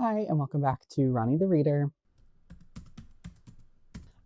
Hi, and welcome back to Ronnie the Reader.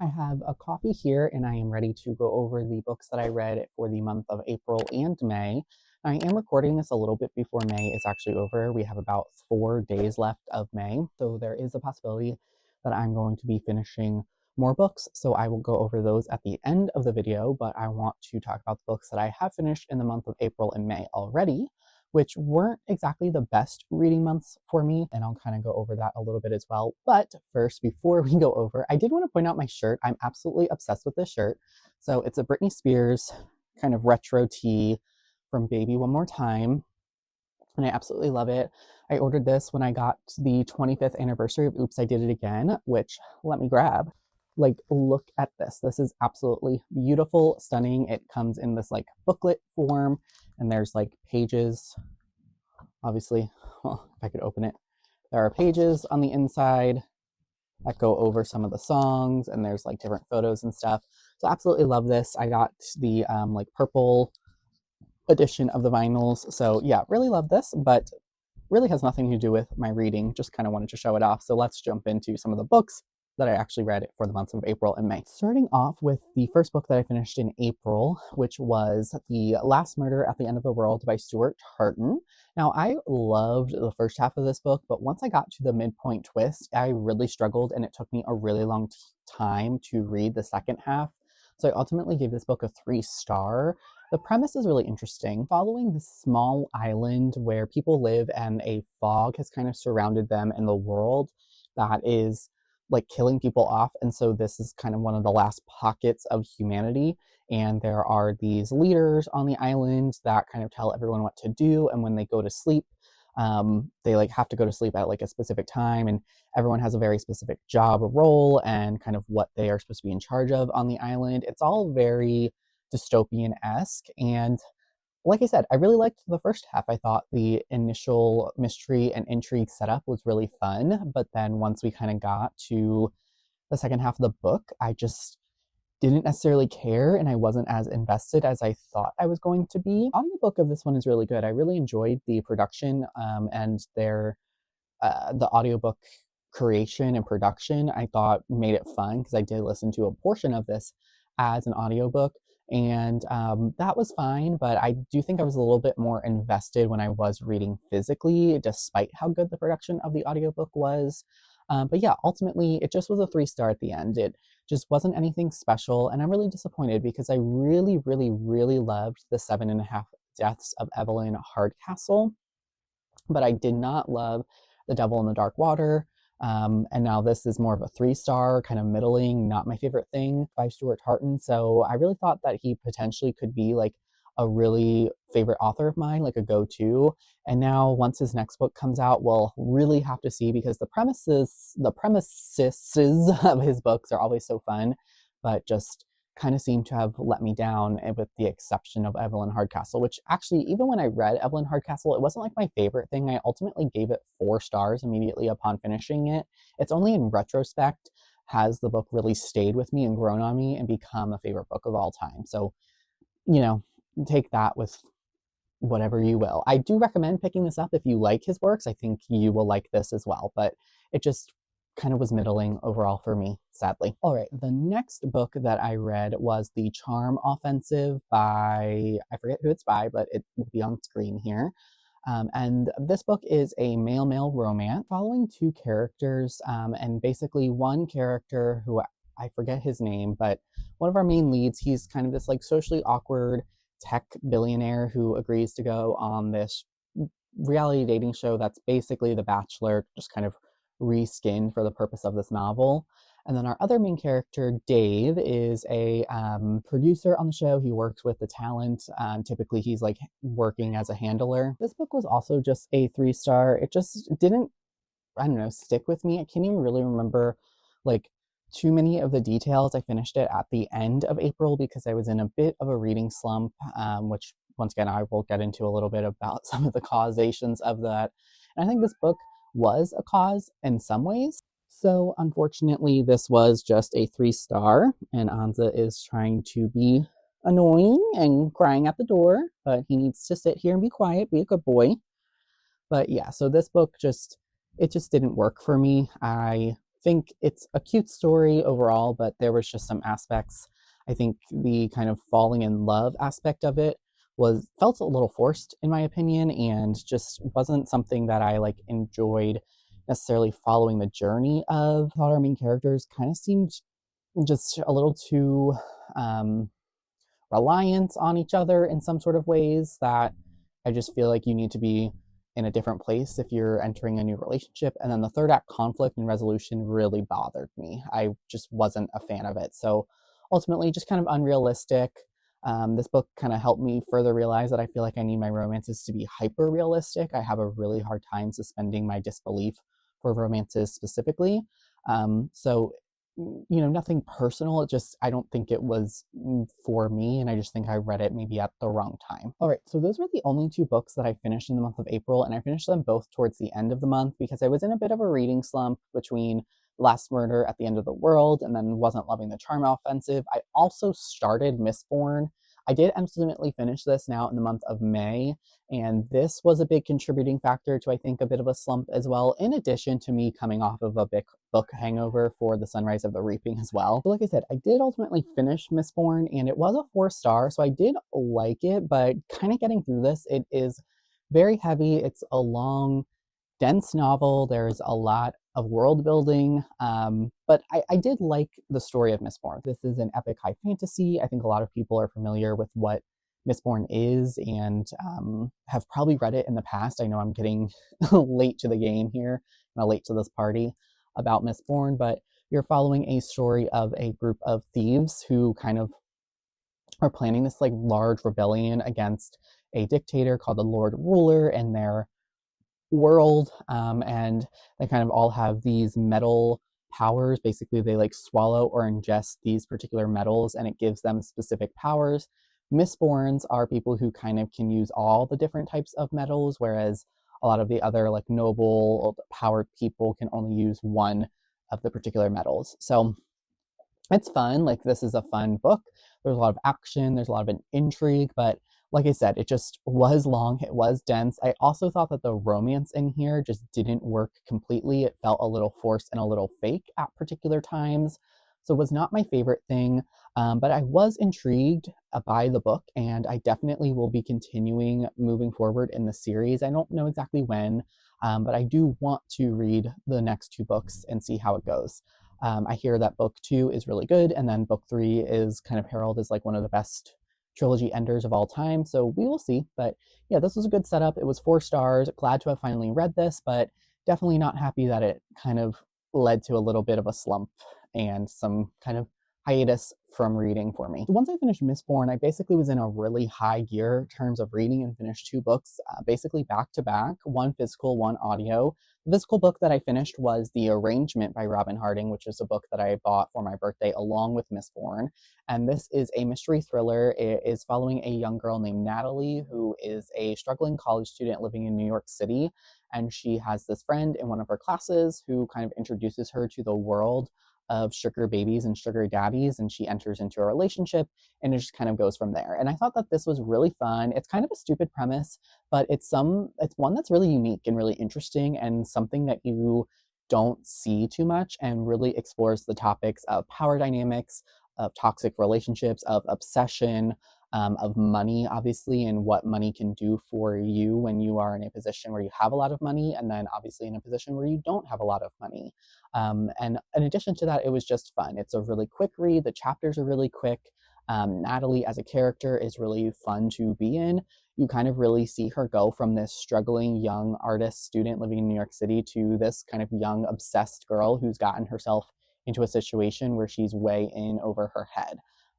I have a coffee here, and I am ready to go over the books that I read for the month of April and May. I am recording this a little bit before May is actually over. We have about 4 days left of May, so there is a possibility that I'm going to be finishing more books, so I will go over those at the end of the video, but I want to talk about the books that I have finished in the month of April and May already, which weren't exactly the best reading months for me, and I'll kind of go over that a little bit as well. But first, before we go over, I did want to point out my shirt. I'm absolutely obsessed with this shirt. So it's a Britney Spears kind of retro tee from Baby One More Time, and I absolutely love it. I ordered this when I got the 25th anniversary of Oops, I Did It Again, which, let me grab. Like, look at this. This is absolutely beautiful, stunning. It comes in this like booklet form, and there's like pages, obviously. Well, if I could open it, there are pages on the inside that go over some of the songs, and there's like different photos and stuff. So absolutely love this. I got the like purple edition of the vinyls, so yeah, really love this, but really has nothing to do with my reading. Just kind of wanted to show it off. So let's jump into some of the books that I actually read for the months of April and May. Starting off with the first book that I finished in April, which was The Last Murder at the End of the World by Stuart Tartan. Now, I loved the first half of this book, but once I got to the midpoint twist, I really struggled, and it took me a really long time to read the second half. So I ultimately gave this book a 3-star. The premise is really interesting. Following this small island where people live and a fog has kind of surrounded them in the world that is like killing people off, and so this is kind of one of the last pockets of humanity, and there are these leaders on the island that kind of tell everyone what to do, and when they go to sleep, they like have to go to sleep at like a specific time, and everyone has a very specific job or role and kind of what they are supposed to be in charge of on the island. It's all very dystopian-esque, and like I said, I really liked the first half. I thought the initial mystery and intrigue setup was really fun, but then once we kind of got to the second half of the book, I just didn't necessarily care, and I wasn't as invested as I thought I was going to be. The audiobook of this one is really good. I really enjoyed the production and the audiobook creation and production. I thought made it fun because I did listen to a portion of this as an audiobook, and that was fine, but I do think I was a little bit more invested when I was reading physically, despite how good the production of the audiobook was. But yeah, ultimately, it just was a 3-star at the end. It just wasn't anything special, and I'm really disappointed because I really, really, really loved The 7.5 Deaths of Evelyn Hardcastle, but I did not love The Devil in the Dark Water. And now this is more of a 3-star, kind of middling, not my favorite thing by Stuart Tartan. So I really thought that he potentially could be like a really favorite author of mine, like a go-to. And now once his next book comes out, we'll really have to see, because the premises of his books are always so fun, but just kind of seem to have let me down, with the exception of Evelyn Hardcastle, which actually, even when I read Evelyn Hardcastle, it wasn't like my favorite thing. I ultimately gave it 4 stars immediately upon finishing it. It's only in retrospect has the book really stayed with me and grown on me and become a favorite book of all time. So, you know, take that with whatever you will. I do recommend picking this up if you like his works. I think you will like this as well, but it just kind of was middling overall for me, sadly. All right, the next book that I read was The Charm Offensive by, I forget who it's by, but it will be on screen here. And this book is a male-male romance following 2 characters, and basically one character who I forget his name, but one of our main leads, he's kind of this like socially awkward tech billionaire who agrees to go on this reality dating show that's basically The Bachelor, just kind of reskinned for the purpose of this novel. And then our other main character, Dave, is a producer on the show. He works with the talent. Typically, he's like working as a handler. This book was also just a 3-star. It just didn't, I don't know, stick with me. I can't even really remember like too many of the details. I finished it at the end of April because I was in a bit of a reading slump, which once again, I will get into a little bit about some of the causations of that. And I think this book was a cause in some ways. So unfortunately, this was just a 3-star, and Anza is trying to be annoying and crying at the door, but he needs to sit here and be quiet, be a good boy. But yeah, so this book just it just didn't work for me. I think it's a cute story overall, but there was just some aspects. I think the kind of falling in love aspect of it was felt a little forced in my opinion, and just wasn't something that I like enjoyed necessarily following the journey of. I thought our main characters kind of seemed just a little too um, reliant on each other in some sort of ways that I just feel like you need to be in a different place if you're entering a new relationship. And then the third act conflict and resolution really bothered me. I just wasn't a fan of it. So ultimately, just kind of unrealistic. This book kind of helped me further realize that I feel like I need my romances to be hyper realistic. I have a really hard time suspending my disbelief for romances specifically. So nothing personal. It just, I don't think it was for me. And I just think I read it maybe at the wrong time. All right. So those were the only two books that I finished in the month of April. And I finished them both towards the end of the month because I was in a bit of a reading slump between Last Murder at the End of the World and then wasn't loving The Charm Offensive. I also started Mistborn. I did ultimately finish this now in the month of May, and this was a big contributing factor to, I think, a bit of a slump as well, in addition to me coming off of a big book hangover for The Sunrise of the Reaping as well. But like I said, I did ultimately finish Mistborn, and it was a 4-star, so I did like it, but kind of getting through this, it is very heavy. It's a long, dense novel. There's a lot of world building, but I did like the story of Mistborn. This is an epic high fantasy. I think a lot of people are familiar with what Mistborn is and have probably read it in the past. I know I'm getting late to the game here, late to this party about Mistborn, but you're following a story of a group of thieves who kind of are planning this like large rebellion against a dictator called the Lord Ruler and their world, and they kind of all have these metal powers. Basically, they like swallow or ingest these particular metals and it gives them specific powers. Mistborns are people who kind of can use all the different types of metals, whereas a lot of the other like noble powered people can only use one of the particular metals. So it's fun. Like, this is a fun book. There's a lot of action, there's a lot of intrigue, but like I said, it just was long, it was dense. I also thought that the romance in here just didn't work completely. It felt a little forced and a little fake at particular times. So it was not my favorite thing, but I was intrigued by the book, and I definitely will be continuing moving forward in the series. I don't know exactly when, but I do want to read the next two books and see how it goes. I hear that book 2 is really good, and then book 3 is kind of heralded as like one of the best trilogy enders of all time. So we will see. But yeah, this was a good setup. It was 4 stars. Glad to have finally read this, but definitely not happy that it kind of led to a little bit of a slump and some kind of hiatus from reading for me. So once I finished Mistborn, I basically was in a really high gear in terms of reading and finished 2 books, basically back to back, one physical, one audio. The physical book that I finished was The Arrangement by Robin Harding, which is a book that I bought for my birthday along with Mistborn. And this is a mystery thriller. It is following a young girl named Natalie, who is a struggling college student living in New York City. And she has this friend in one of her classes who kind of introduces her to the world of sugar babies and sugar daddies, and she enters into a relationship, and it just kind of goes from there. And I thought that this was really fun. It's kind of a stupid premise, but it's one that's really unique and really interesting, and something that you don't see too much, and really explores the topics of power dynamics, of toxic relationships, of obsession, of money, obviously, and what money can do for you when you are in a position where you have a lot of money, and then obviously in a position where you don't have a lot of money. And in addition to that, it was just fun. It's a really quick read. The chapters are really quick. Natalie as a character is really fun to be in. You kind of really see her go from this struggling young artist student living in New York City to this kind of young, obsessed girl who's gotten herself into a situation where she's way in over her head.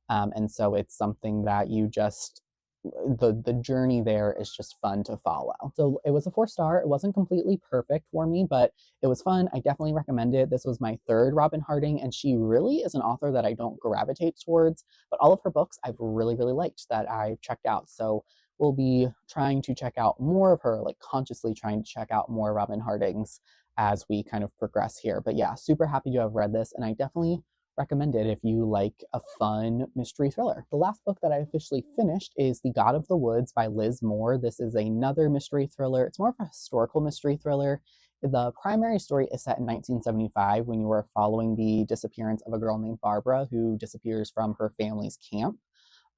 And so it's something that you just, the journey there is just fun to follow. So it was a 4-star. It wasn't completely perfect for me, but it was fun. I definitely recommend it. This was my 3rd Robin Harding, and she really is an author that I don't gravitate towards, but all of her books I've really, really liked that I checked out. So we'll be trying to check out more of her, like consciously trying to check out more Robin Hardings as we kind of progress here. But yeah, super happy to have read this, and I definitely recommend it if you like a fun mystery thriller. The last book that I officially finished is The God of the Woods by Liz Moore. This is another mystery thriller. It's more of a historical mystery thriller. The primary story is set in 1975 when you are following the disappearance of a girl named Barbara who disappears from her family's camp.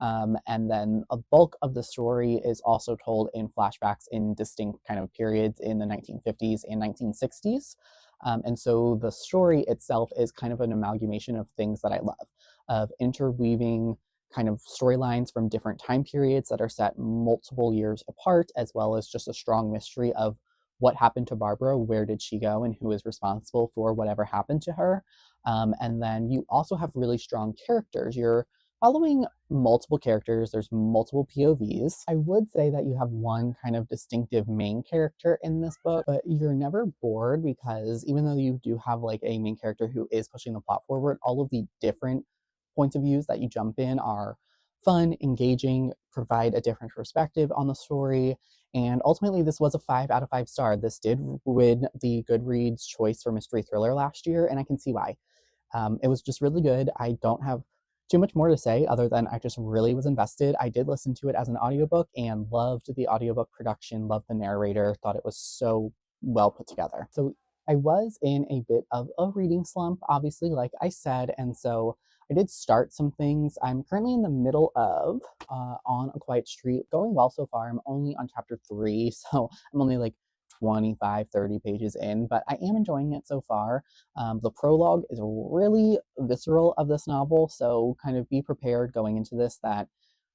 And then a bulk of the story is also told in flashbacks in distinct kind of periods in the 1950s and 1960s. And so the story itself is kind of an amalgamation of things that I love, of interweaving kind of storylines from different time periods that are set multiple years apart, as well as just a strong mystery of what happened to Barbara, where did she go, and who is responsible for whatever happened to her. And then you also have really strong characters. You're following multiple characters, there's multiple POVs. I would say that you have one kind of distinctive main character in this book, but you're never bored because even though you do have like a main character who is pushing the plot forward, all of the different points of views that you jump in are fun, engaging, provide a different perspective on the story. And ultimately, this was a 5 out of 5 star. This did win the Goodreads choice for mystery thriller last year, and I can see why. It was just really good. I don't have too much more to say other than I just really was invested. I did listen to it as an audiobook and loved the audiobook production, loved the narrator, thought it was so well put together. So I was in a bit of a reading slump, obviously, like I said, and so I did start some things. I'm currently in the middle of On a Quiet Street, going well so far. I'm only on chapter 3, so I'm only like 25, 30 pages in, but I am enjoying it so far. The prologue is really visceral of this novel, so kind of be prepared going into this that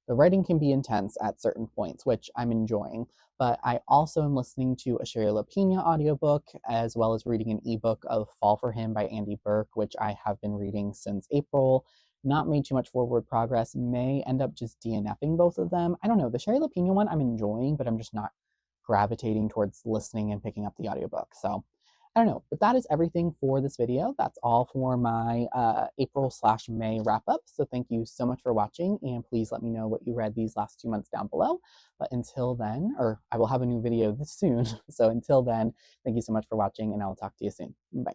the writing can be intense at certain points, which I'm enjoying. But I also am listening to a Sherry LaPina audiobook, as well as reading an ebook of Fall for Him by Andy Burke, which I have been reading since April. Not made too much forward progress, may end up just DNFing both of them. I don't know. The Sherry LaPina one I'm enjoying, but I'm just not gravitating towards listening and picking up the audiobook. So I don't know, but that is everything for this video. That's all for my April/May wrap up. So thank you so much for watching, and please let me know what you read these last 2 months down below. But until then, or I will have a new video this soon. So until then, thank you so much for watching, and I will talk to you soon. Bye.